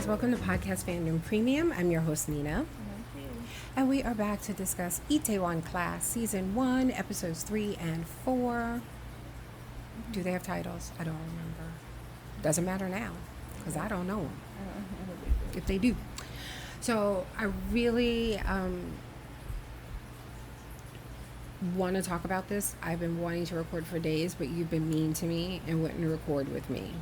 Welcome to Podcast Fandom Premium. I'm your host, Nina. And we are back to discuss Itaewon Class Season 1, Episodes 3 and 4. Do they have titles? I don't remember. Doesn't matter now, because I don't know them. If they do. So I really want to talk about this. I've been wanting to record for days, but you've been mean to me and wouldn't record with me.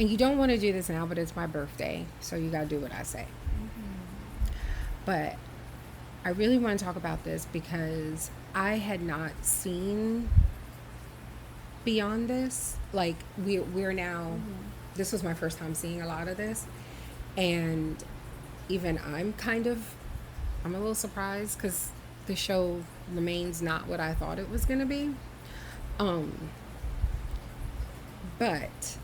And you don't want to do this now, but it's my birthday, so you got to do what I say. But I really want to talk about this because I had not seen beyond this. Like, we're now, this was my first time seeing a lot of this. And even I'm a little surprised because the show remains not what I thought it was going to be. But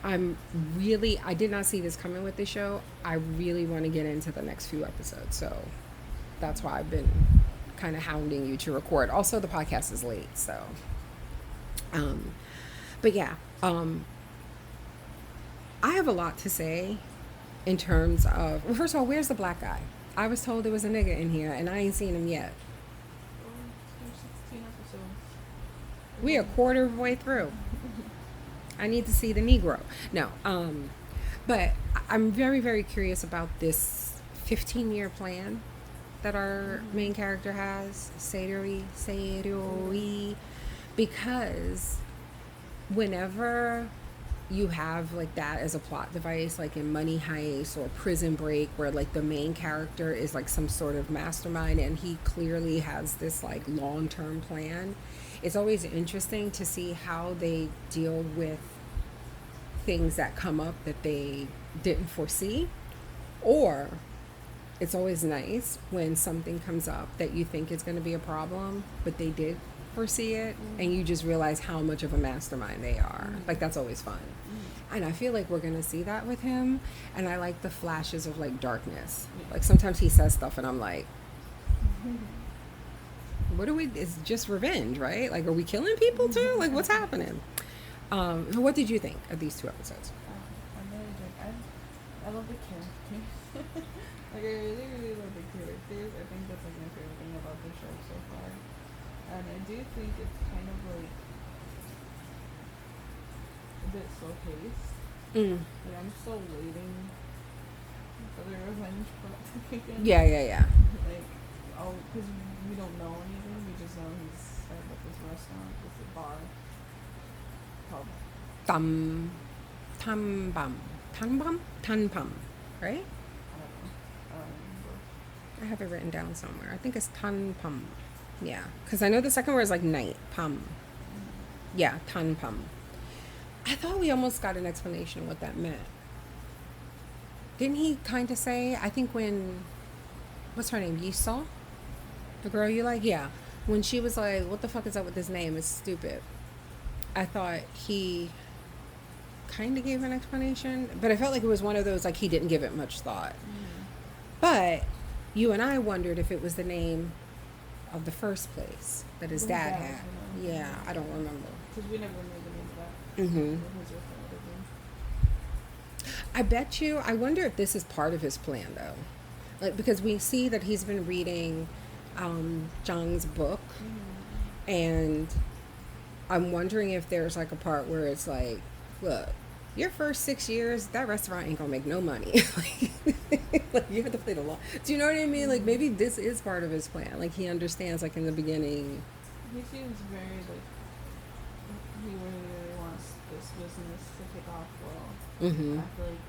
I did not see this coming with the show. I really want to get into the next few episodes. So that's why I've been kind of hounding you to record. Also, the podcast is late. So, but yeah, I have a lot to say in terms of, well, first of all, where's the black guy? I was told there was a nigga in here and I ain't seen him yet. We a quarter of the way through. I need to see the Negro. No, but I'm very, very curious about this 15-year plan that our main character has, Saeroyi, because whenever you have like that as a plot device, like in Money Heist or Prison Break, where like the main character is like some sort of mastermind and he clearly has this like long-term plan, it's always interesting to see how they deal with things that come up that they didn't foresee. Or it's always nice when something comes up that you think is going to be a problem, but they did foresee it, and you just realize how much of a mastermind they are. Like, that's always fun. And I feel like we're going to see that with him. And I like the flashes of like darkness. Like sometimes he says stuff and I'm like, it's just revenge, right? Like, are we killing people too? Like, what's happening? What did you think of these two episodes? I'm really good. I love the characters. Like, I really, really love the characters. I think that's like my favorite thing about the show so far. And I do think it's kind of like a bit slow paced. Like, I'm still waiting for the revenge plot to kick in. Yeah. Like, because we don't know anything. We just know he's at this restaurant, this bar called Tanpam, right? I don't remember. I have it written down somewhere. I think it's Tanpam. Yeah, because I know the second word is like night. Pam. Yeah, Tanpam. I thought we almost got an explanation of what that meant. Didn't he kind of say, I think when, what's her name, Yi-seo? The girl you like? Yeah. When she was like, what the fuck is up with this name? It's stupid. I thought he kind of gave an explanation, but I felt like it was one of those, like, he didn't give it much thought. But you and I wondered if it was the name of the first place that his dad had. Yeah, I don't remember. Because we never knew the name of that. I bet you, I wonder if this is part of his plan, though. Like, because we see that he's been reading Jang's book, and I'm wondering if there's like a part where it's like, look, your first 6 years, that restaurant ain't gonna make no money. Like, you have to play the long. Do you know what I mean? Like, maybe this is part of his plan. Like, he understands, like, in the beginning. He seems very, like, he really wants this business to take off well. I feel like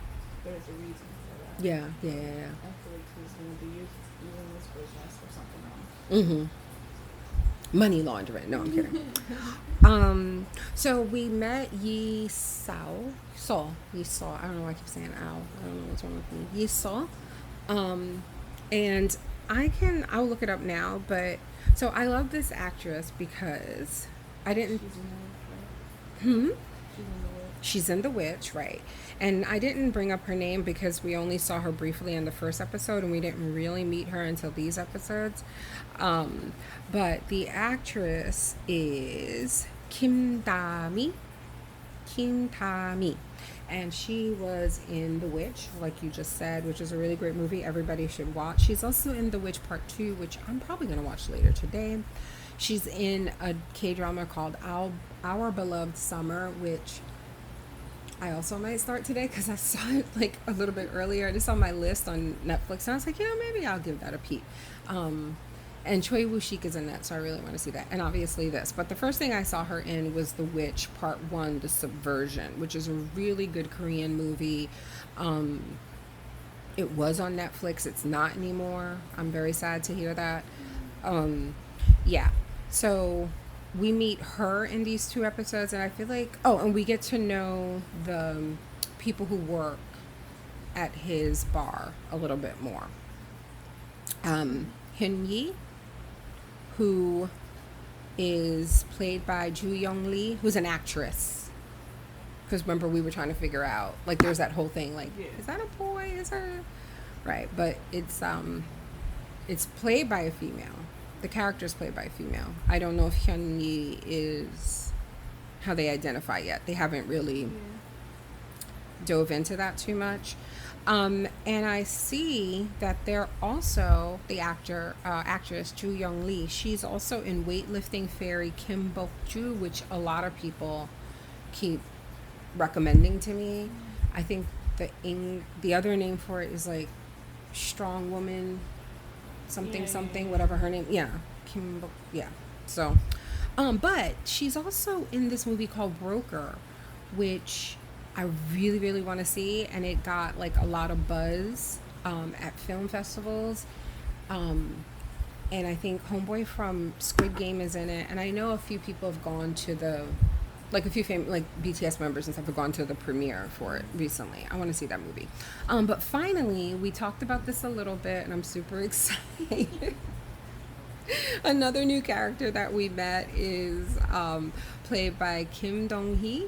there's a reason for that. Yeah. I feel like he's going to be using this business for something else. money laundering. No, I'm kidding. So we met Yi-seo. I don't know why I keep saying Ow. I don't know what's wrong with me. Yi-seo. And I'll look it up now, but so I love this actress because I didn't. She's in the witch, right? Hmm? She's in the witch. She's in The Witch, right? And I didn't bring up her name because we only saw her briefly in the first episode and we didn't really meet her until these episodes. But the actress is Kim Da-mi. Kim Da-mi. And she was in The Witch, like you just said, which is a really great movie. Everybody should watch. She's also in The Witch Part 2, which I'm probably going to watch later today. She's in a K-drama called Our Beloved Summer, which I also might start today because I saw it like a little bit earlier. It's on my list on Netflix. And I was like, maybe I'll give that a peek. And Choi Woo-shik is in that, so I really want to see that. And obviously this. But the first thing I saw her in was The Witch Part 1, The Subversion, which is a really good Korean movie. It was on Netflix. It's not anymore. I'm very sad to hear that. Yeah. So we meet her in these 2 episodes, and I feel like... Oh, and we get to know the people who work at his bar a little bit more. Hyun-yi, who is played by Joo Young-lee, who's an actress. Because remember, we were trying to figure out, like, there's that whole thing, like, Yeah. Is that a boy? Is that a... Right, but it's played by a female. The character is played by a female. I don't know if Hyun-yi is how they identify yet. They haven't really dove into that too much. And I see that they're also the actress Joo Young-lee. She's also in Weightlifting Fairy Kim Bok-ju, which a lot of people keep recommending to me. I think the other name for it is like Strong Woman, something, whatever her name. Yeah, Kim Bok. Yeah. So, but she's also in this movie called Broker, which I really, really want to see, and it got like a lot of buzz at film festivals. And I think Homeboy from Squid Game is in it, and I know a few people have gone to the, like a few like BTS members and stuff have gone to the premiere for it recently. I want to see that movie. But finally, we talked about this a little bit, and I'm super excited. Another new character that we met is played by Kim Dong-hee.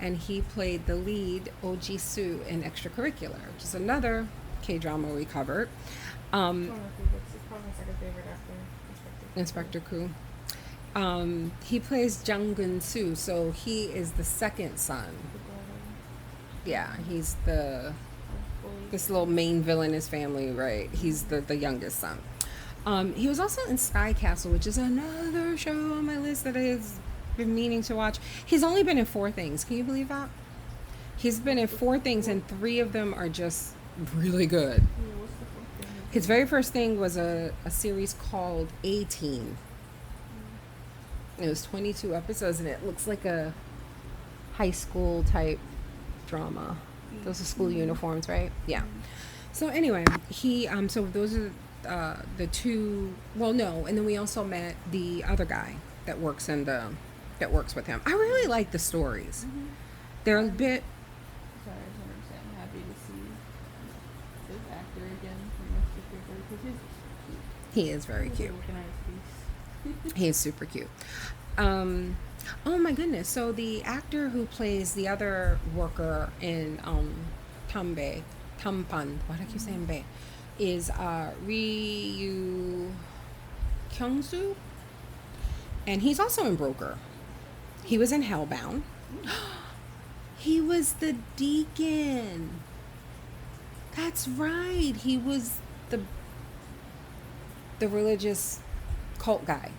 And he played the lead, Oh Ji-soo, in Extracurricular, which is another K-drama we covered. It's probably my second favorite after Inspector Koo. He plays Jang Gun-soo, so he is the second son. Yeah, he's this little main villain in his family, right? He's the youngest son. He was also in Sky Castle, which is another show on my list that is... been meaning to watch. He's only been in 4 things. Can you believe that? He's been in 4 things, and 3 of them are just really good. Yeah, what's the fourth thing? His very first thing was a series called A-Team. It was 22 episodes, and it looks like a high school type drama. Those are school uniforms, right? Yeah. So anyway, he so those are the 2. Well, no, and then we also met the other guy that works with him. I really like the stories. They're a bit... Sorry, I just want to say I'm happy to see this actor again from Extracurricular because he's cute. He is very cute. Looking at his face. He is super cute. Oh my goodness. So the actor who plays the other worker in Tampan, why do I keep saying Bae, is Ryu Kyung-soo. And he's also in Broker. He was in Hellbound. He was the deacon. That's right. He was the religious cult guy.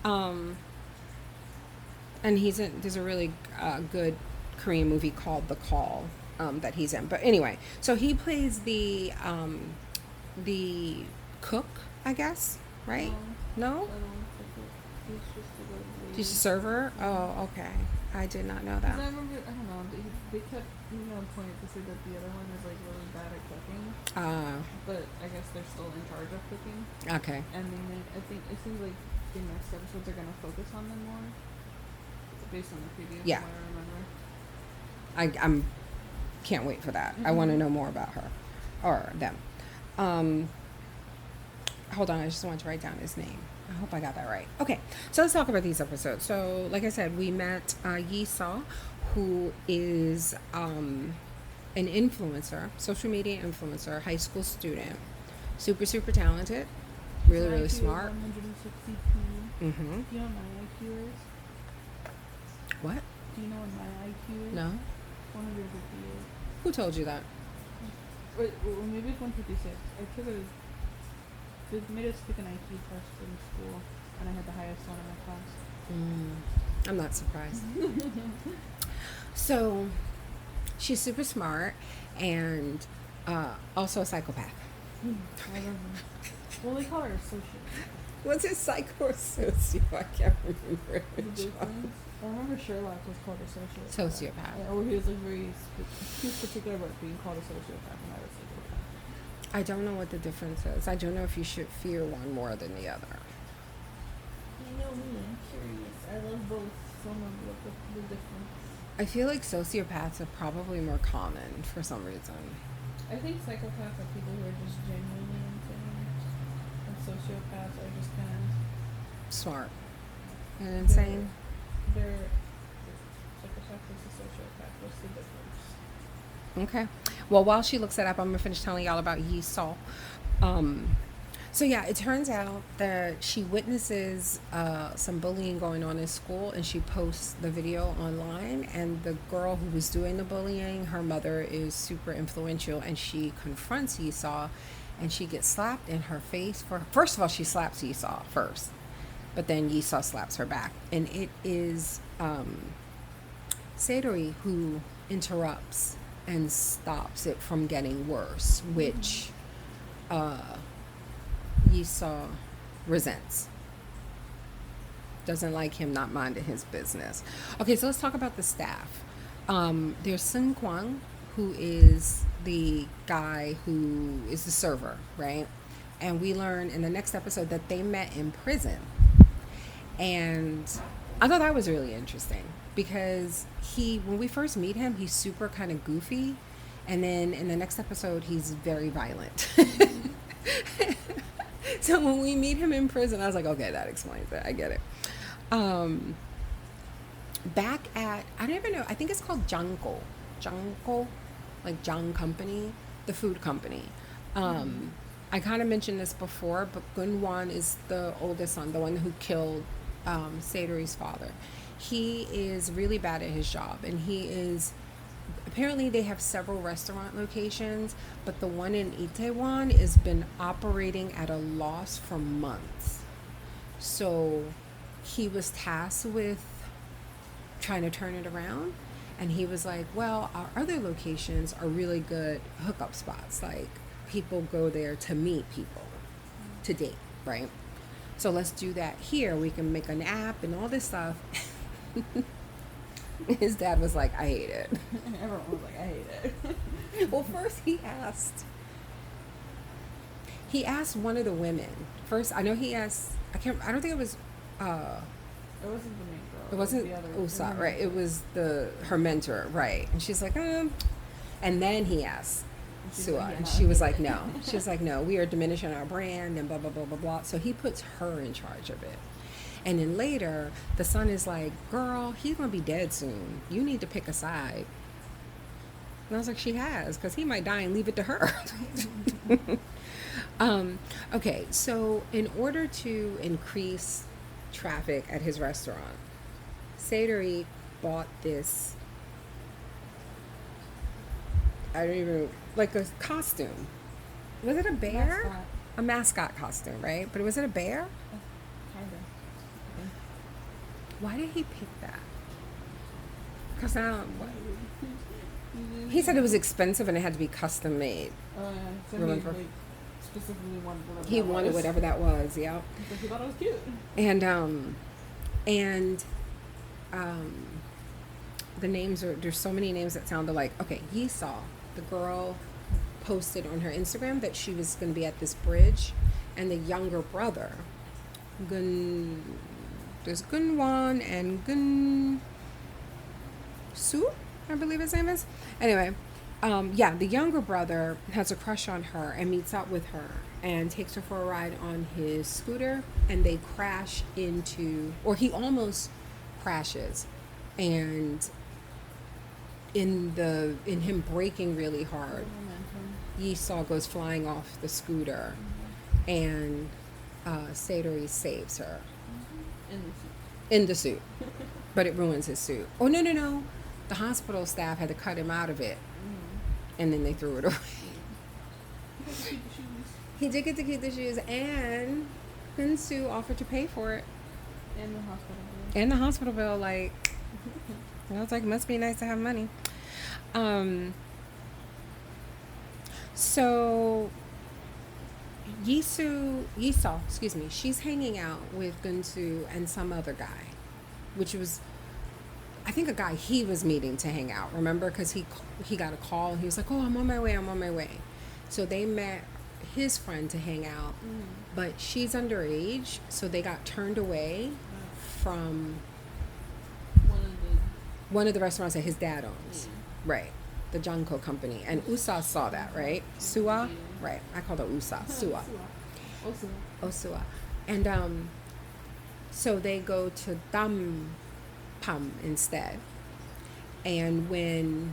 And there's a really good Korean movie called The Call that he's in. But anyway, so he plays the cook, I guess, right? No? He's just a good lady. She's a server? Oh, okay. I did not know Because that. I remember, I don't know, they kept pointing to say that the other one is like really bad at cooking, but I guess they're still in charge of cooking. Okay. And I think it seems like the next episodes are gonna focus on them more, based on the preview. Yeah. From what I remember. I'm can't wait for that. I want to know more about her or them. Hold on, I just want to write down his name. I hope I got that right. Okay, so let's talk about these episodes. So, like I said, we met Yi-seo, who is an influencer, social media influencer, high school student, super, super talented, really, really smart. 160p. Mm-hmm. Do you know what my IQ is? What? Do you know what my IQ is? No? 158. Who told you that? Wait, well, maybe it's 156. I took a. They made us take an IQ test in school, and I had the highest one in my class. I'm not surprised. So, she's super smart and also a psychopath. I don't know. Well, they call her a sociopath. What's it, psycho or socio? I can't remember. The difference. I remember Sherlock was called a sociopath. Sociopath. Yeah, or he was like he was particular about being called a sociopath and not a psychopath. I don't know what the difference is. I don't know if you should fear one more than the other. You know me, I'm curious. I love both. So I'm gonna look up the difference. I feel like sociopaths are probably more common for some reason. I think psychopaths are people who are just genuinely insane, and sociopaths are just kind of Smart and insane. They're psychopath versus sociopath. What's the difference? Okay. Well, while she looks that up, I'm going to finish telling y'all about Yi-seo. So, yeah, it turns out that she witnesses some bullying going on in school, and she posts the video online. And the girl who was doing the bullying, her mother is super influential, and she confronts Yi-seo, and she gets slapped in her face. First of all, she slaps Yi-seo first, but then Yi-seo slaps her back. And it is Saeroyi who interrupts and stops it from getting worse, which Yi-seo resents. Doesn't like him not minding his business. Okay, so let's talk about the staff. There's Sun Kwang, who is the guy who is the server, right? And we learn in the next episode that they met in prison. And I thought that was really interesting because when we first meet him, he's super kind of goofy. And then in the next episode, he's very violent. So when we meet him in prison, I was like, okay, that explains it. I get it. Back at, I don't even know, I think it's called Jangko, like Jang Company, the food company. I kind of mentioned this before, but Gunwan is the oldest son, the one who killed Saeroyi's father. He is really bad at his job, and apparently they have several restaurant locations, but the one in Itaewon has been operating at a loss for months. So he was tasked with trying to turn it around, and he was like, well, our other locations are really good hookup spots. Like, people go there to meet people, to date, right? So let's do that here. We can make an app and all this stuff. His dad was like, I hate it. Everyone was like, I hate it. Well, first he asked one of the women. First, I know he asked, I don't think it was, It wasn't the main girl. it wasn't the other Usa, right? It was her mentor, right? And she's like, and then he asked Sua, and she was like, no. She was like, no, we are diminishing our brand and blah, blah, blah, blah, blah. So he puts her in charge of it. And then later, the son is like, girl, he's going to be dead soon. You need to pick a side. And I was like, she has, because he might die and leave it to her. Okay, so in order to increase traffic at his restaurant, Saeroyi bought this, I don't even, like a costume. Was it a bear? Mascot. A mascot costume, right? But was it a bear? Kinda. Why did he pick that? Because he said it was expensive and it had to be custom made. So Remember? he specifically wanted whatever He that wanted was. whatever that was, yeah. Because he thought it was cute. And the names are, there's so many names that sound alike. Okay, Yi-seo, the girl posted on her Instagram that she was going to be at this bridge, and the younger brother, there's Gunwan and Gun-soo, I believe his name is. Anyway, yeah, the younger brother has a crush on her and meets up with her and takes her for a ride on his scooter, and they crash into, or he almost crashes, and in him braking really hard, Yi-seo goes flying off the scooter, and Saeroyi saves her in the suit, but it ruins his suit. Oh, no, the hospital staff had to cut him out of it, and then they threw it away. He did get to keep the shoes, and Soo offered to pay for it. And the hospital bill, like, I was like, must be nice to have money. So Yi-seo, excuse me, she's hanging out with Gun-soo and some other guy, which was, I think, a guy he was meeting to hang out. Remember, because he got a call and he was like, "Oh, I'm on my way." So they met his friend to hang out, but she's underage, so they got turned away from one of the restaurants that his dad owns, right? The Janko company, and Usa saw that, right? Sua, right? I called her Usa, Sua, Osua, and so they go to Dampam instead, and when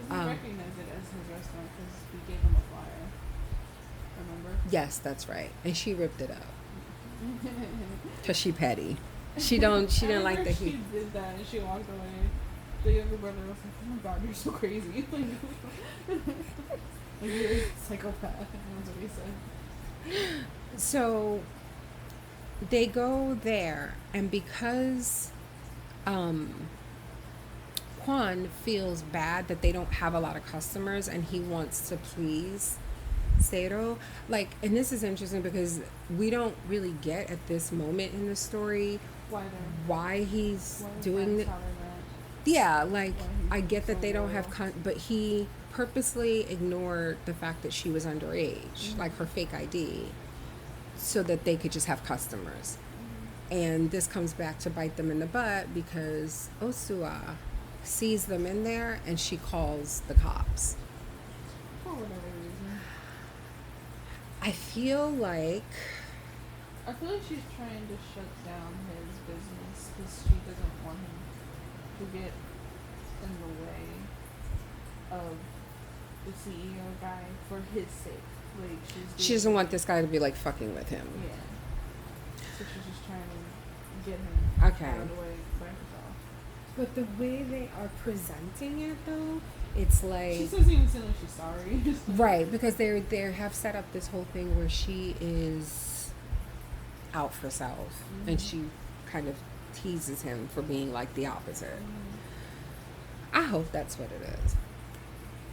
he recognized it as his restaurant because we gave him a flyer. Remember? Yes, that's right, and she ripped it up because she petty. She didn't like that she did that and she walked away. The younger brother was like, "Oh my god, you're so crazy!" Like you're a psychopath. That's what he said. So they go there, and because Kwan feels bad that they don't have a lot of customers, and he wants to please Saero, like, and this is interesting because we don't really get at this moment in the story why he's doing it. Yeah, like, I get that they don't have but he purposely ignored the fact that she was underage, like her fake ID, so that they could just have customers. And this comes back to bite them in the butt because Osua sees them in there and she calls the cops. For whatever reason. I feel like she's trying to shut down his business because she doesn't want him to get in the way of the CEO guy for his sake. Like she doesn't want this guy to be like fucking with him. Yeah. So she's just trying to get him out of the way by herself. But the way they are presenting it, though, it's like she doesn't even seem like she's sorry. Right, because they have set up this whole thing where she is out for self, and she kind of teases him for being like the opposite. I hope that's what it is.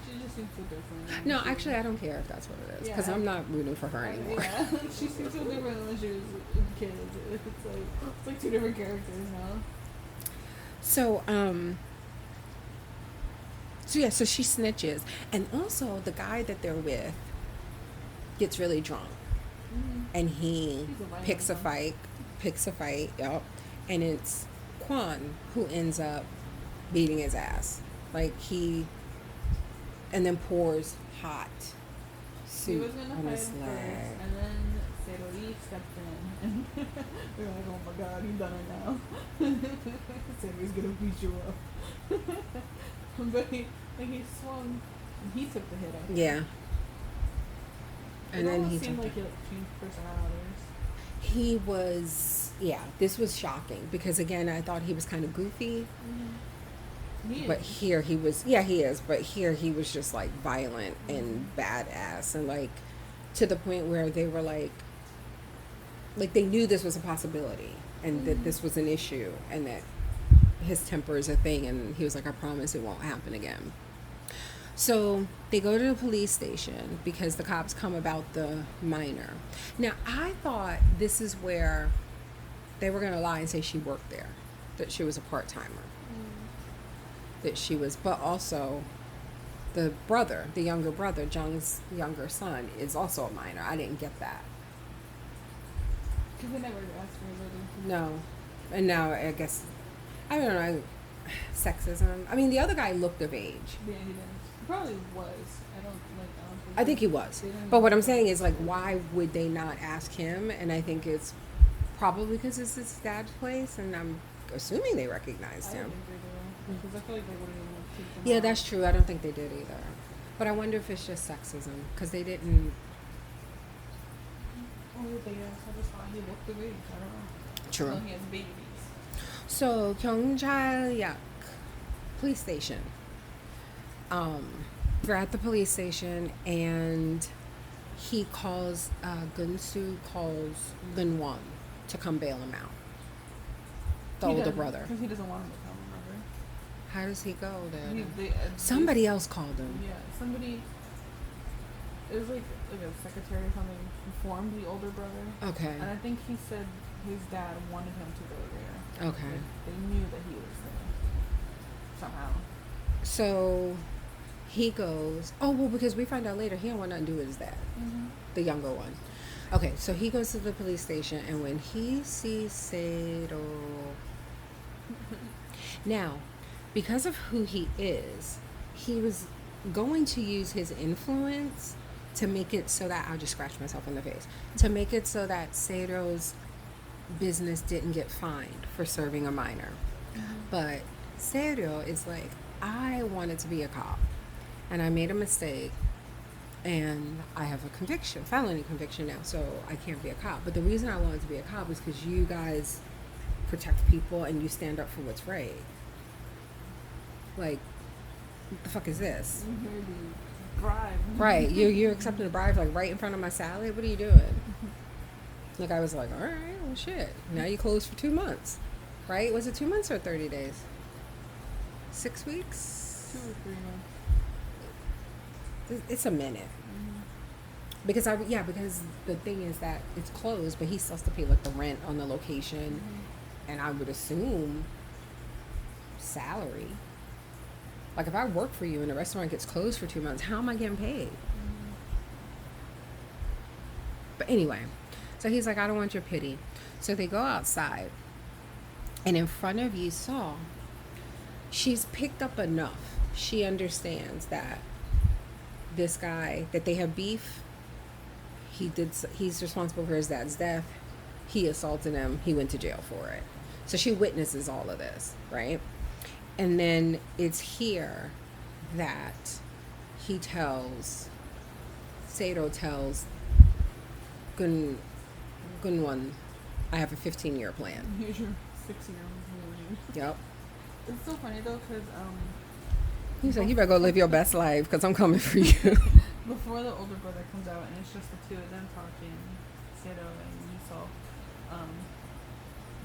She just seems so different. No, actually, I don't care if that's what it is, because I'm not rooting for her anymore. Yeah, she seems so different than when she was a kid. It's like two different characters now. So so she snitches, and also the guy that they're with gets really drunk, and he picks a fight, yep, and it's Kwan who ends up beating his ass, and then pours hot soup on his leg. And then Saeroyi stepped in, and they're like, "Oh my god, you done it now." Saeroyi's gonna beat you up. But he swung, and he took the hit, I think. Yeah. And then he seemed like he changed personalities. He was, this was shocking because, again, I thought he was kind of goofy. But here he was, he is, but here he was just like violent and badass, and like to the point where they were like they knew this was a possibility and that this was an issue and that his temper is a thing, and he was like, "I promise it won't happen again." So they go to the police station because the cops come about the minor. Now, I thought this is where they were going to lie and say she worked there, that she was a part-timer. that she was, but also the younger brother, Jung's younger son, is also a minor. I didn't get that. Because they never asked for his No. And now I guess, I don't know, sexism. I mean, the other guy looked of age. Yeah, he didn't. He probably was. I think he was. But what I'm saying is, like, why would they not ask him? And I think it's probably because it's his dad's place, and I'm assuming they recognized I don't him. think they do. Because I feel like they wouldn't even take him Yeah, out. that's true. I don't think they did either. But I wonder if it's just sexism, because they didn't. Or they satisfy he looked of age. I don't know. True. Well, he has babies. So 경찰역 police station. We're at the police station, and he calls Gunsu calls Gunwon to come bail him out. The older brother. Because he doesn't want him to come, remember? How does he go then? They Somebody else called him. Yeah, somebody. It was like a secretary or something informed the older brother. Okay. And I think he said his dad wanted him to go there. Okay. Like, they knew that he was there. Somehow. So he goes, oh, well, because we find out later he don't want nothing to do with his dad, the younger one. Okay, so he goes to the police station, and when he sees Saeroyi, now, because of who he is, he was going to use his influence to make it so that, I'll just scratch myself in the face, to make it so that Saero's business didn't get fined for serving a minor. But Saeroyi is like, I wanted to be a cop, and I made a mistake, and I have a conviction, felony conviction now, so I can't be a cop. But the reason I wanted to be a cop is because you guys protect people and you stand up for what's right. Like, what the fuck is this? You hear the bribe. Right, you're accepting a bribe, like, right in front of my salad? What are you doing? Like, I was like, all right, well, shit. Now you closed for 2 months, right? Was it 2 months or 30 days? 6 weeks? 2 or 3 months. It's a minute. Because because the thing is that it's closed, but he still has to pay like the rent on the location, and I would assume salary. Like if I work for you and the restaurant gets closed for 2 months, how am I getting paid? But anyway, so he's like, I don't want your pity. So they go outside, and in front of Yi-seo, she's picked up enough. She understands that this guy, that they have beef. He's responsible for his dad's death. He assaulted him. He went to jail for it. So she witnesses all of this, right? And then it's here that Saeroyi tells Gunwon, I have a 15-year plan. Here's your 6-year-old. Yep. It's so funny though, because He's like, you better go live your best life, because I'm coming for you. before the older brother comes out and it's just the two of them talking, Saeroyi and Yi-seo,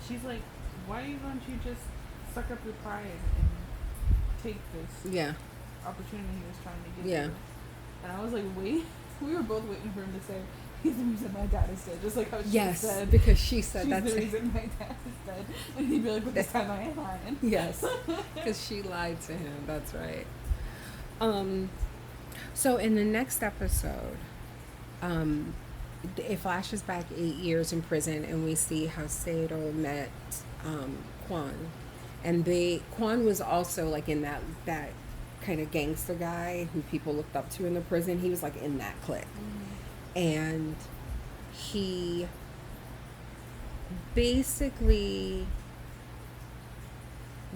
she's like, why don't you just suck up your pride and take this Yeah. opportunity he was trying to give Yeah. you? And I was like, wait. We were both waiting for him to say, he's the reason my dad is dead. Just like how she Yes, said, because she said she's that's the reason my dad is dead. And he'd be like, but this time I ain't lying. Yes, because she lied to him. That's right. So in the next episode, it flashes back 8 years in prison, and we see how Saeroyi met Kwon, and Kwon was also like in that kind of gangster guy who people looked up to in the prison. He was like in that clique, and he basically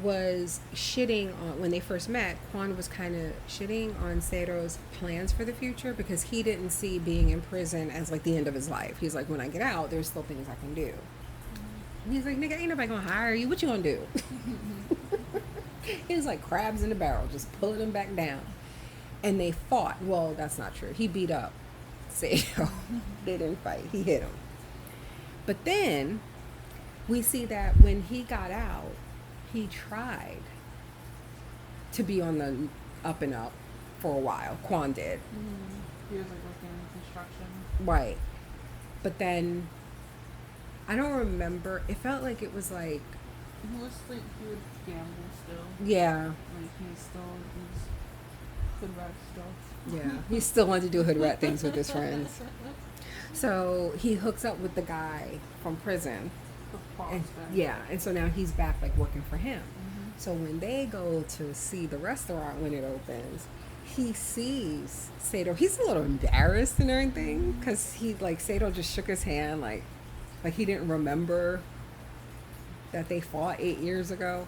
was shitting on, when they first met, Kwon was kind of shitting on Saeroyi's plans for the future, because he didn't see being in prison as like the end of his life. He's like, when I get out, there's still things I can do. He's like, nigga, ain't nobody gonna hire you. What you gonna do? He was like crabs in the barrel, just pulling him back down. And they fought. Well, that's not true. He beat up Saeroyi. They didn't fight. He hit him. But then we see that when he got out, he tried to be on the up and up for a while. Kwon did. He was like working in construction. Right. But then, I don't remember. It felt like it was like he was like he would gamble still. Yeah, Like he still is hood rat stuff. yeah. He still wanted to do hood rat things with his friends. So he hooks up with the guy from prison. The boss And, guy. yeah, and so now he's back like working for him. Mm-hmm. So when they go to see the restaurant when it opens, he sees Sato. He's a little embarrassed and everything because he like Sato just shook his hand like he didn't remember that they fought 8 years ago.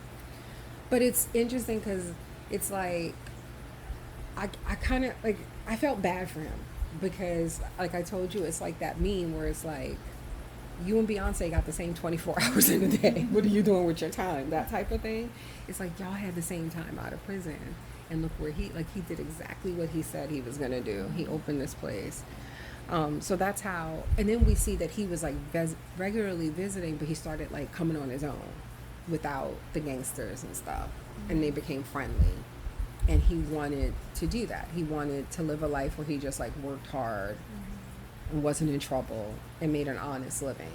But it's interesting because it's like I kind of like I felt bad for him because like I told you it's like that meme where it's like you and Beyonce got the same 24 hours in a day. What are you doing with your time? That type of thing. It's like y'all had the same time out of prison. And look where he did exactly what he said he was going to do. He opened this place. So that's how, and then we see that he was like regularly visiting, but he started like coming on his own without the gangsters and stuff. And they became friendly. And he wanted to do that. He wanted to live a life where he just like worked hard and wasn't in trouble and made an honest living.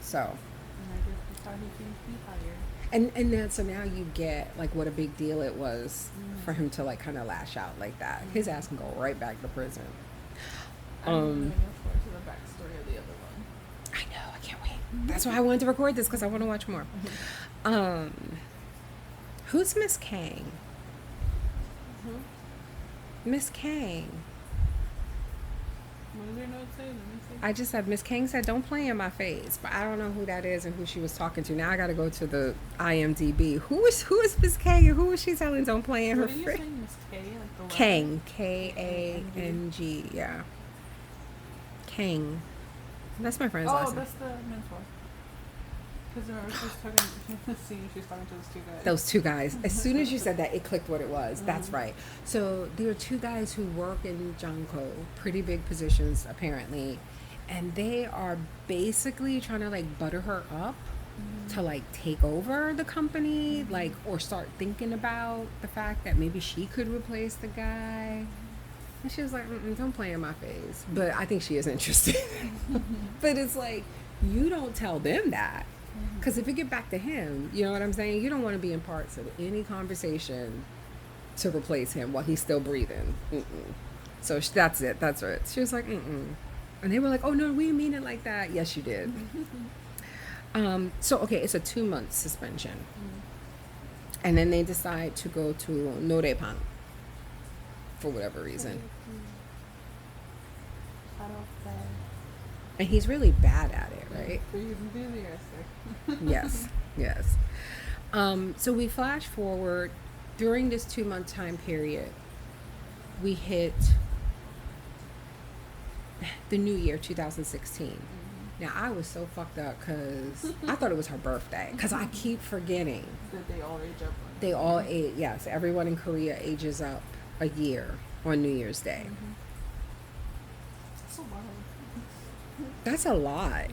So. And I guess that's how he came to be hired. And then so now you get like what a big deal it was for him to like kind of lash out like that. His ass can go right back to prison. I'm really looking forward to the backstory of the other one. I know, I can't wait. That's why I wanted to record this because I want to watch more. Who's Miss Kang? Miss Kang. What does your note say? Let me see. I just said Miss Kang said don't play in my face, but I don't know who that is and who she was talking to. Now I got to go to the IMDb. Who is Miss Kang and who was she telling don't play in her What are you face? saying, Miss K? Like the Kang, Kang, yeah. Kang. That's my friend's last Oh, name. that's the mentor. Because remember, she was talking. She was talking to those two guys. Those two guys. As soon as you said that, it clicked what it was. That's right. So there are two guys who work in Jangko, pretty big positions apparently, and they are basically trying to like butter her up to like take over the company, like or start thinking about the fact that maybe she could replace the guy. And she was like, "Don't play in my face." But I think she is interested. But it's like you don't tell them that. Because if you get back to him, you know what I'm saying? You don't want to be in parts of any conversation to replace him while he's still breathing. So that's it. That's it. She was like, And they were like, oh, no, we mean it like that. Yes, you did. So, okay, it's a 2-month suspension. And then they decide to go to Norepan for whatever reason. And he's really bad at it, right? But he's enthusiastic. Yes. So we flash forward during this 2-month time period. We hit the new year 2016. Now I was so fucked up because I thought it was her birthday because I keep forgetting That they all age up. they all age. Yes, everyone in Korea ages up a year on New Year's Day. That's a lot. That's a lot.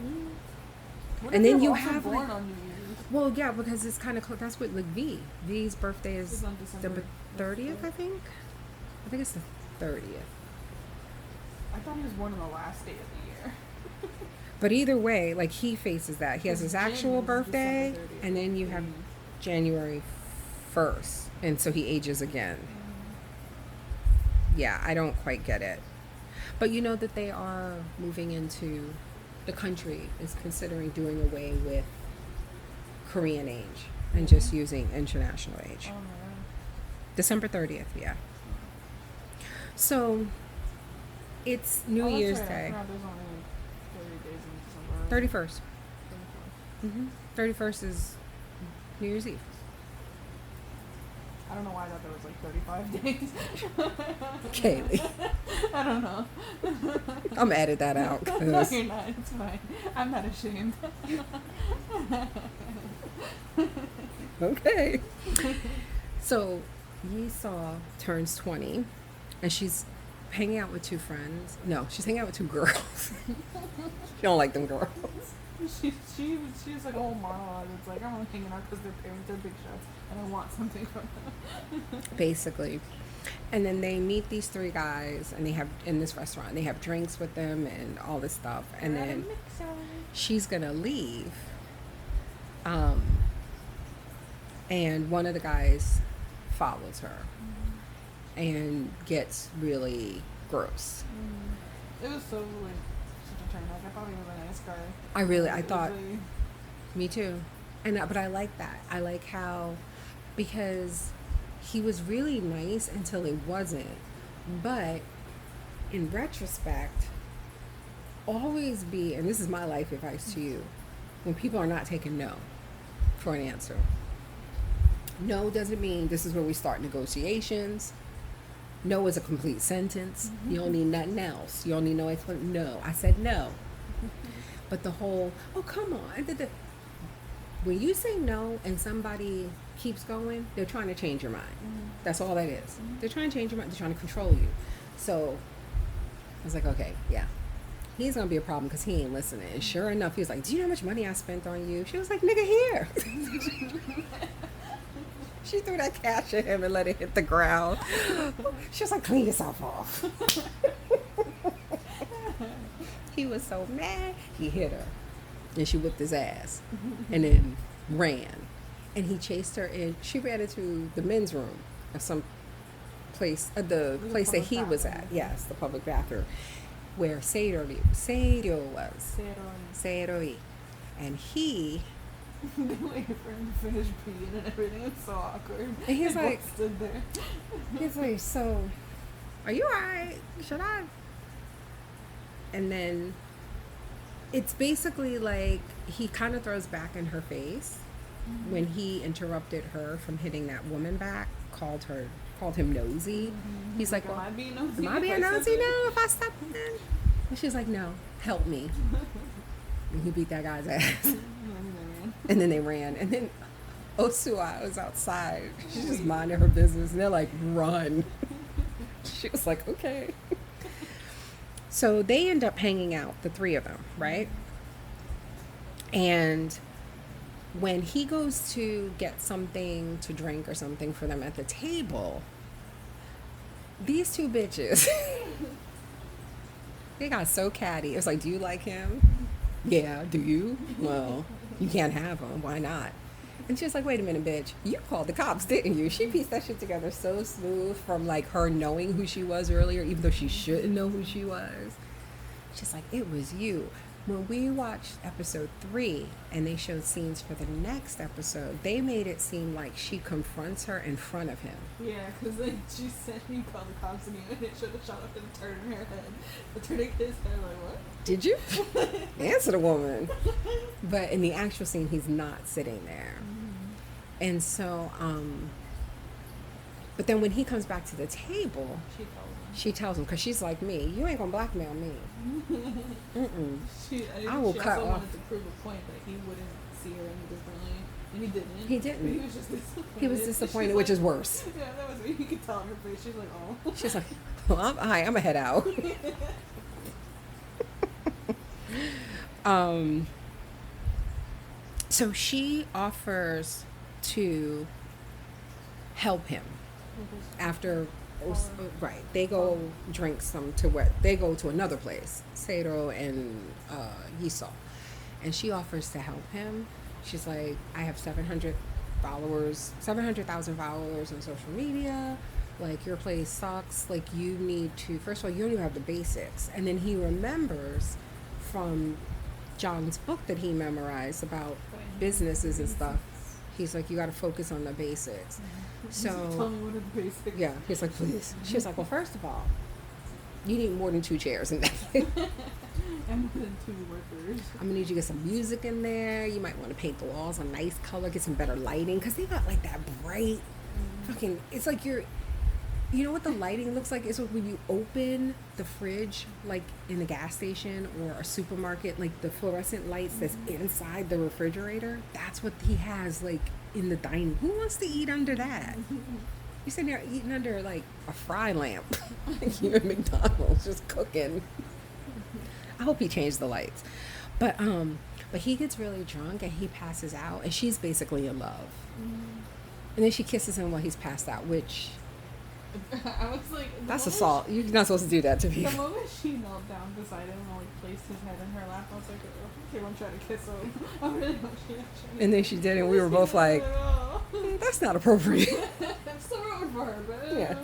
What And if then you're you also have born like, on New Year's? well, yeah, because it's kind of close. That's what like V's birthday is It's on December 30th, I think. I think it's the 30th. I thought he was born on the last day of the year. But either way, like he faces that. He has his Because actual Jin is birthday, December 30th. and then you have January 1st, and so he ages again. Yeah, I don't quite get it. But you know that they are moving into, the country is considering doing away with Korean age and just using international age. Oh my god. December 30th, yeah. So it's New Year's Right. Day. I forgot there's only 30 days in December. 31st. 31st is New Year's Eve. I don't know why I thought there was like 35 days. Kaylee. I don't know. I'm gonna edit that out. No, 'Cause you're not. It's fine. I'm not ashamed. okay. So Yi-seo turns 20 and she's hanging out with two friends. No, she's hanging out with two girls. She don't like them girls. She's like a whole monologue. It's like I'm only hanging out because their parents are big shots and I want something from them. Basically. And then they meet these three guys and they have in this restaurant. They have drinks with them and all this stuff. And then she's gonna leave. and one of the guys follows her and gets really gross. It was so like such a turn. Like I thought he was a nice guy. I It was thought, like, me too. But I like that. I like how, because he was really nice until he wasn't. But in retrospect, always be, and this is my life advice to you, when people are not taking no for an answer. No doesn't mean this is where we start negotiations. No is a complete sentence. You don't need nothing else. You don't need no explanation. No, I said no. But the whole, oh, come on. When you say no and somebody keeps going, they're trying to change your mind. That's all that is. They're trying to change your mind. They're trying to control you. So I was like, okay, yeah. He's going to be a problem because he ain't listening. And sure enough, he was like, do you know how much money I spent on you? She was like, nigga, here. She threw that cash at him and let it hit the ground. She was like, clean yourself off. He was so mad, he hit her. And she whipped his ass. And then ran. And he chased her in. She ran into the men's room of some place, the place that he was at. Yes, the public bathroom. Where Saeroyi was. Saeroyi. And he... They waited for him to finish peeing and everything. It's so awkward. And he's They like, both stood there. he's like, so, are you alright? Should I? And then it's basically like he kind of throws back in her face when he interrupted her from hitting that woman back, called him nosy. He's like, well, am I being nosy? am I being nosy now if I step in? And she's like, no, help me. And he beat that guy's ass. And then they ran. And then Osua was outside. She's just minding her business. And they're like, run. She was like, okay. So they end up hanging out, the three of them, right? And when he goes to get something to drink or something for them at the table, these two bitches, they got so catty. It was like, do you like him? Yeah, do you? Well, you can't have him. Why not? And she was like, wait a minute, bitch. You called the cops, didn't you? She pieced that shit together so smooth from like her knowing who she was earlier, even though she shouldn't know who she was. She's like, it was you. When we watched episode 3 and they showed scenes for the next episode, they made it seem like she confronts her in front of him. Yeah, because like she said you called the cops on you and it should have shot up and turned in her head. But turning his head like, what? Did you? Answer the woman. But in the actual scene, he's not sitting there. And so, but then when he comes back to the table, she tells him, because she's like me, you ain't gonna blackmail me. Mm-mm. I will cut also off. wanted to prove a point that he wouldn't see her any differently, and he didn't. He didn't. He was just disappointed. He was disappointed, She's which like, is worse. Yeah, that was me. You could tell in her face. She's like, oh. She's like, well, I'm gonna head out. So she offers to help him after, right, they go drink some to what, they go to another place, Saeroyi and Yi-seo, and she offers to help him. She's like, I have 700,000 followers on social media, like your place sucks, like you need to, first of all, you don't even have the basics. And then he remembers from Jang's book that he memorized about businesses and stuff. He's like, you got to focus on the basics. So tell me what are the basics. yeah, he's like, please. She was like, well, first of all, you need more than 2 chairs in that place. And more than 2 workers. I'm gonna need you to get some music in there. You might want to paint the walls a nice color, get some better lighting, because they got like that bright fucking, it's like you know what the lighting looks like? It's like when you open the fridge, like in a gas station or a supermarket, like the fluorescent lights that's inside the refrigerator. That's what he has, like in the dining. Who wants to eat under that? You're sitting there eating under like a fry lamp. Like you're at McDonald's just cooking. I hope he changed the lights. But he gets really drunk and he passes out, and she's basically in love. And then she kisses him while he's passed out, which I was like, That's assault. You're not supposed to do that to The people. moment she knelt down beside him and like placed his head in her lap, I was like, oh, okay, I'm trying to kiss him. I really hope she actually. And then she did, and we were both like, that's not appropriate. I'm still rooting for her, but Yes.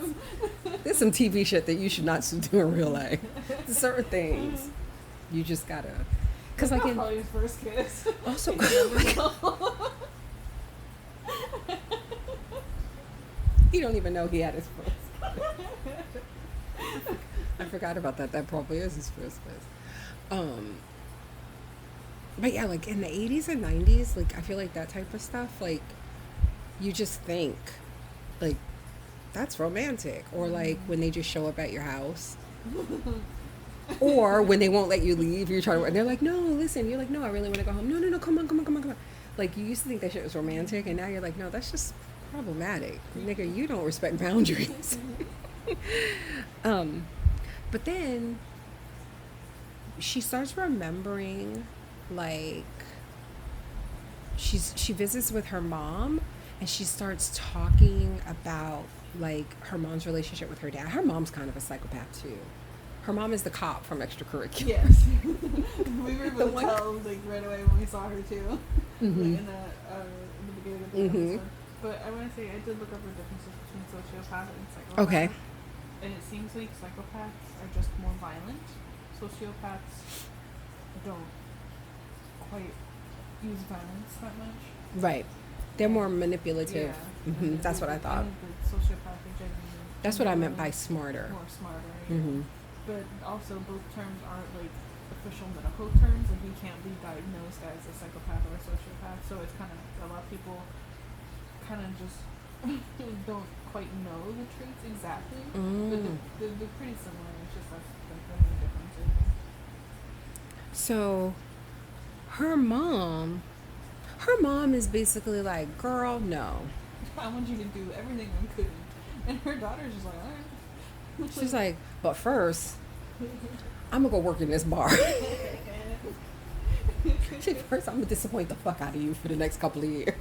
There's some TV shit that you should not do in real life. Certain things you just gotta. Because like in probably his first kiss. also, you don't even know he had his first. I forgot about that. That probably is his first kiss. But yeah, like in the 80s and 90s, like I feel like that type of stuff, like you just think, like that's romantic, or like when they just show up at your house. Or when they won't let you leave, you're trying to, and they're like, no, listen, you're like, no, I really want to go home. No, no, no, come on, come on, come on, come on. Like, you used to think that shit was romantic, and now you're like, no, that's just problematic. Nigga, you don't respect boundaries. But then she starts remembering, like, she visits with her mom, and she starts talking about, like, her mom's relationship with her dad. Her mom's kind of a psychopath, too. Her mom is the cop from Extracurricular. Yes. We were able to tell like right away when we saw her too. Mm-hmm. Like, in the beginning of the episode. But I want to say I did look up the differences between sociopath and psychopath. Okay. And it seems like psychopaths are just more violent. Sociopaths don't quite use violence that much. Right. They're more manipulative. Yeah. Mm-hmm. That's what I thought. think the sociopathic genuinely. That's what I meant by smarter. More smarter. Yeah. Mm-hmm. But also, both terms aren't like official medical terms. Like, you can't be diagnosed as a psychopath or a sociopath. So it's kind of a lot of people kind of just don't quite know the traits exactly. But they're pretty similar. It's just that's like the main differences. So, her mom is basically like, girl, no. I want you to do everything I could, and her daughter's just like, all right. She's like, but first, I'm gonna go work in this bar. First, I'm gonna disappoint the fuck out of you for the next couple of years.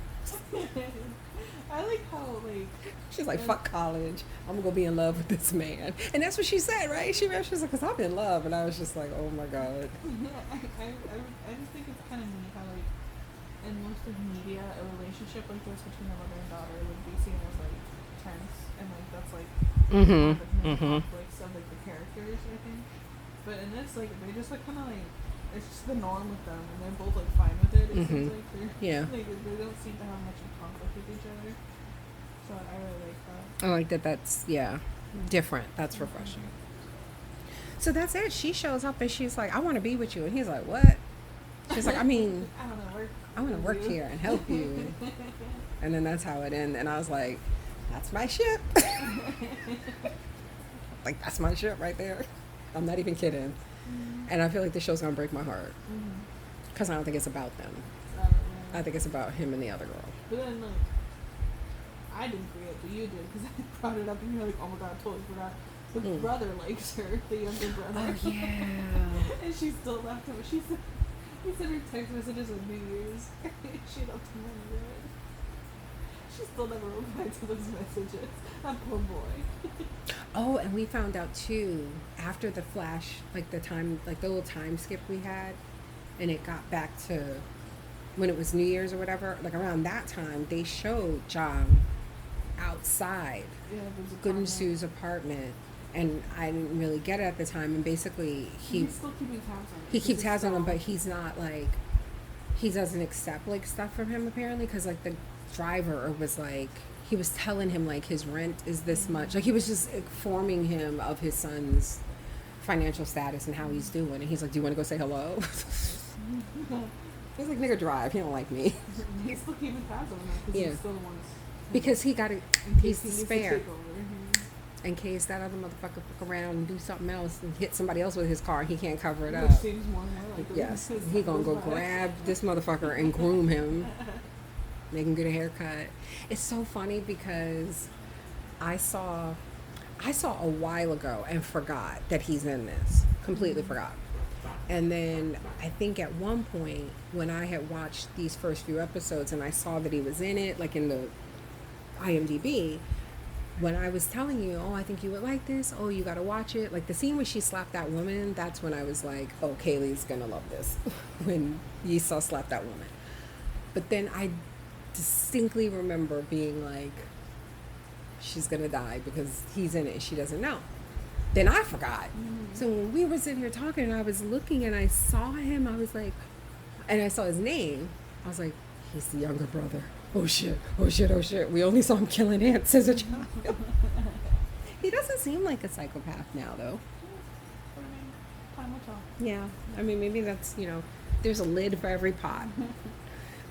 I like how, like... She's like, fuck college. I'm gonna go be in love with this man. And that's what she said, right? She was like, because I'm in love. And I was just like, oh my God. I just think it's kind of neat how, like, in most of media, a relationship like this between a mother and daughter would be seen as, like, tense. And, like, that's, like, one of the main conflicts of, like, the characters, I think. But in this, like, they just, like, kind of, like, it's just the norm with them, and they're both like fine with it. It seems like they're like, they don't seem to have much in conflict with each other. So I really like that. I like that. That's different. That's refreshing. So that's it. She shows up and she's like, "I want to be with you," and he's like, "What?" She's like, "I mean, I want to work here and help you." And then that's how it ends. And I was like, "That's my ship." Like, that's my ship right there. I'm not even kidding. And I feel like the show's gonna break my heart because I don't think it's about them. I think it's about him and the other girl. But then, like, I didn't forget, but you did, because I brought it up, and you're like, "Oh my God, I totally forgot." The brother likes her, the younger brother. Oh yeah. And she still left him. She said, he sent her text messages on New Year's. She left him on red. She still never replied to those messages. That poor boy. Oh, and we found out too after the flash, like the little time skip we had, and it got back to when it was New Year's or whatever. Like around that time, they showed Jang outside Gun-su's apartment, and I didn't really get it at the time. And basically, he's still keeping tabs on him. He keeps tabs on him, but he's not like he doesn't accept like stuff from him apparently, because like the driver was like. He was telling him, like, his rent is this much. Like, he was just informing him of his son's financial status and how he's doing. And he's like, do you want to go say hello? He's like, nigga, drive. He don't like me. He's still keeping tabs on him because he's still the one. Because he got it. He's spare. In case that other motherfucker fuck around and do something else and hit somebody else with his car, he can't cover it up. Which seems more like yes. He gonna go grab this motherfucker and groom him. Make him get a haircut. It's so funny because I saw a while ago and forgot that he's in this. Completely forgot. And then I think at one point when I had watched these first few episodes and I saw that he was in it, like in the IMDb, when I was telling you, oh, I think you would like this, oh, you gotta watch it, like the scene where she slapped that woman, that's when I was like, oh, Kaylee's gonna love this. When Yi-seo slapped that woman. But then I distinctly remember being like, she's gonna die because he's in it, she doesn't know. Then I forgot. So when we were sitting here talking and I was looking and I saw him, I was like, and I saw his name, I was like, he's the younger brother. Oh shit, oh shit, oh shit. We only saw him killing ants as a child. He doesn't seem like a psychopath now, though. I mean, time will tell. Yeah, I mean, maybe that's, there's a lid for every pot.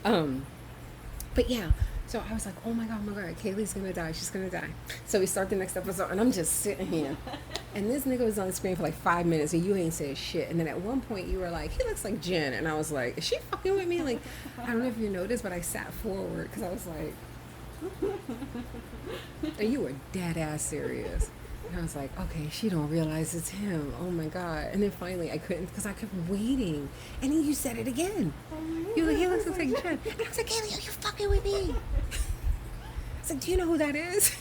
But yeah, so I was like, oh my God, Kaylee's gonna die, she's gonna die. So we start the next episode, and I'm just sitting here. And this nigga was on the screen for like 5 minutes, and you ain't said shit. And then at one point, you were like, he looks like Jen. And I was like, is she fucking with me? Like, I don't know if you noticed, but I sat forward, because I was like, and you were dead ass serious. And I was like, okay, she don't realize it's him. Oh my God. And then finally I couldn't, because I kept waiting. And then you said it again. You were like, he looks like Jen. And I was like, Kaylee, are you fucking with me? I was like, do you know who that is?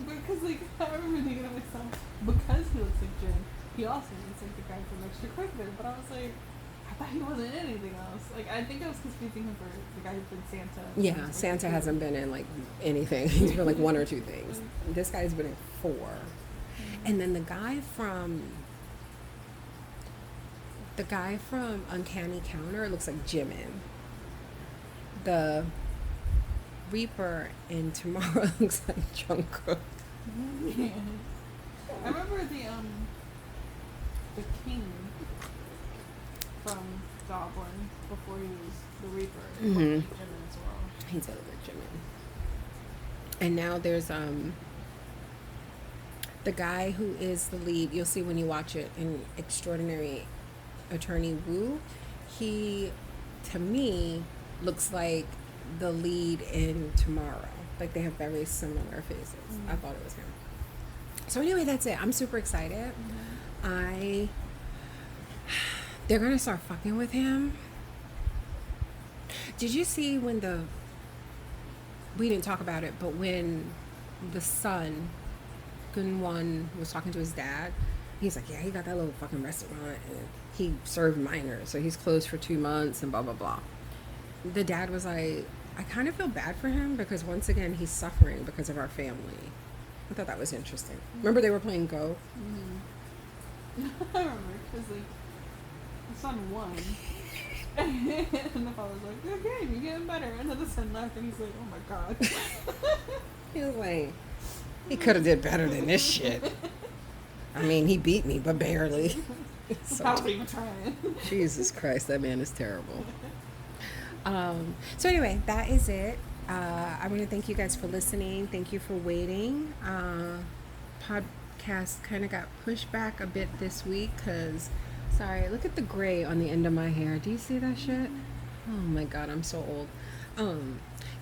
Because, like, I remember thinking to myself, because he looks like Jin, he also looks like the guy from Extracurricular. But I was like, I thought he wasn't in anything else. Like, I think I was confusing him for the guy who played Santa. Yeah, Santa hasn't been in, like, anything. He's been, like, 1 or 2 things. This guy's been in 4. And then the guy from Uncanny Counter looks like Jimin. The Reaper in Tomorrow looks like Jungkook. Yeah. I remember the king from Goblin before he was the Reaper. Mm-hmm. Jimin as well. He's a little bit Jimin. And now there's the guy who is the lead. You'll see when you watch it in Extraordinary Attorney Woo. He, to me, looks like the lead in Tomorrow. Like, they have very similar faces. Mm-hmm. I thought it was him. So anyway, that's it. I'm super excited. Mm-hmm. They're gonna start fucking with him. Did you see when we didn't talk about it, but when the son, Gunwon, was talking to his dad, he's like, yeah, he got that little fucking restaurant and he served minors, so he's closed for 2 months and blah, blah, blah. The dad was like, I kind of feel bad for him because once again, he's suffering because of our family. I thought that was interesting. Remember they were playing Go? Mm-hmm. I remember, because, like, the son won. And the father's like, good game, you're getting better. And then the son left and he's like, oh my God. He was like, he could have did better than this shit. I mean, he beat me, but barely. So I was even trying. Jesus Christ, that man is terrible. So anyway, that is it. I want to thank you guys for listening. Thank you for waiting. Podcast kind of got pushed back a bit this week because, sorry, look at the gray on the end of my hair. Do you see that shit? Oh my God, I'm so old.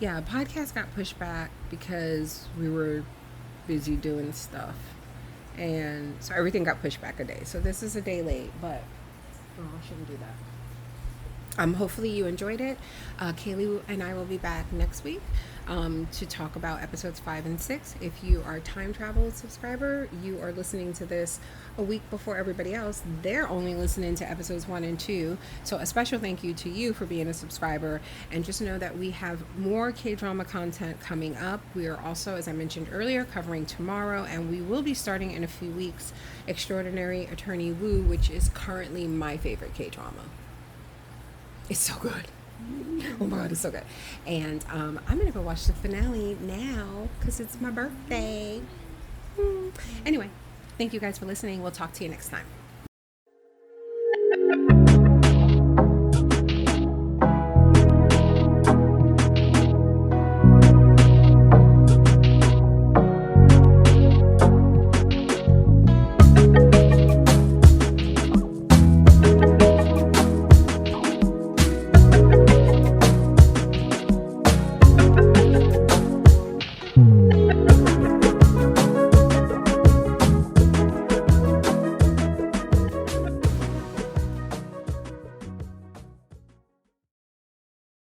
Yeah, podcast got pushed back because we were busy doing stuff. And so everything got pushed back a day. So this is a day late, but I shouldn't do that. Hopefully you enjoyed it. Kaylee and I will be back next week to talk about episodes 5 and 6. If you are a time travel subscriber, you are listening to this a week before everybody else. They're only listening to episodes 1 and 2. So a special thank you to you for being a subscriber. And just know that we have more K-drama content coming up. We are also, as I mentioned earlier, covering Tomorrow, and we will be starting in a few weeks Extraordinary Attorney Woo, which is currently my favorite K-drama. It's so good. Oh my God, it's so good. And I'm going to go watch the finale now because it's my birthday. Anyway, thank you guys for listening. We'll talk to you next time.